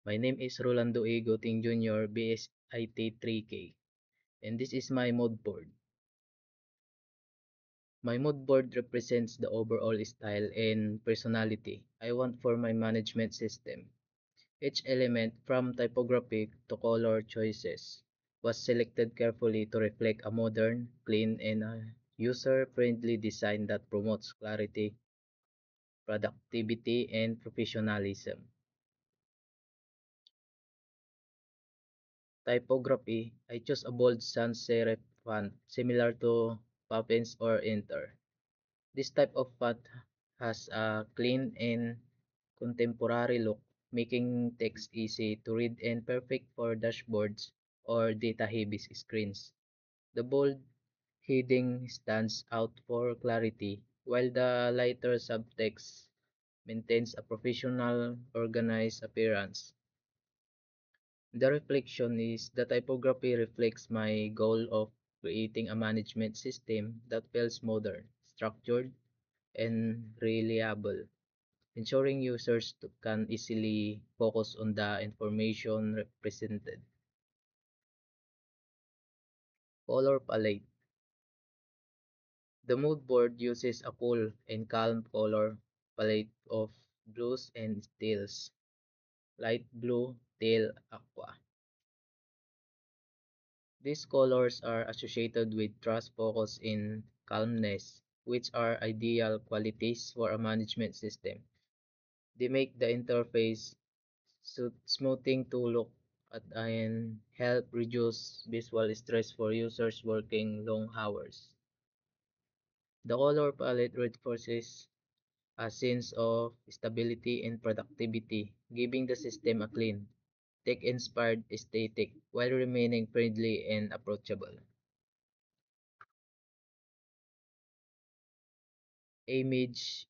My name is Rolando A. Goting Jr., BSIT 3K, and this is my mood board. My mood board represents the overall style and personality I want for my management system. Each element, from typography to color choices, was selected carefully to reflect a modern, clean, and user-friendly design that promotes clarity, productivity, and professionalism. Typography, I chose a bold sans serif font similar to Poppins or Inter. This type of font has a clean and contemporary look, making text easy to read and perfect for dashboards or data-heavy screens. The bold heading stands out for clarity, while the lighter subtext maintains a professional, organized appearance. The reflection is the typography reflects my goal of creating a management system that feels modern, structured, and reliable, ensuring users can easily focus on the information represented. Color palette. The mood board uses a cool and calm color palette of blues and teals, light blue, teal, aqua. These colors are associated with trust, focus, and calmness, which are ideal qualities for a management system. They make the interface smoothing to look at and help reduce visual stress for users working long hours. The color palette reinforces a sense of stability and productivity, giving the system a clean, tech-inspired aesthetic while remaining friendly and approachable. Image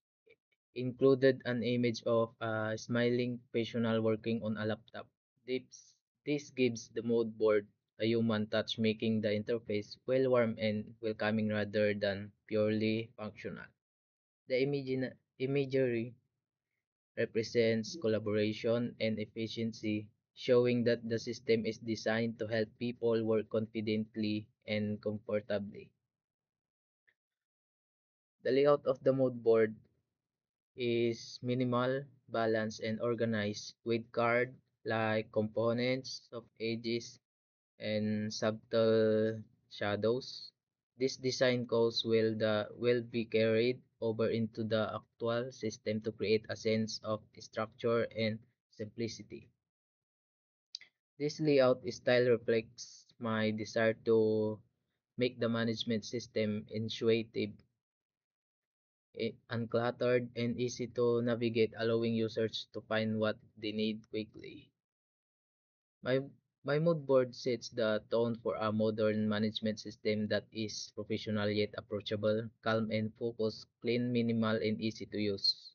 included an image of a smiling professional working on a laptop. This gives the mood board a human touch, making the interface well warm and welcoming rather than purely functional. The imagery represents collaboration and efficiency, showing that the system is designed to help people work confidently and comfortably. The layout of the mood board is minimal, balanced, and organized with card-like components, soft edges, and subtle shadows. This design goals will be carried over into the actual system to create a sense of structure and simplicity. This layout style reflects my desire to make the management system intuitive, uncluttered, and easy to navigate, allowing users to find what they need quickly. My my mood board sets the tone for a modern management system that is professional yet approachable, calm and focused, clean, minimal, and easy to use.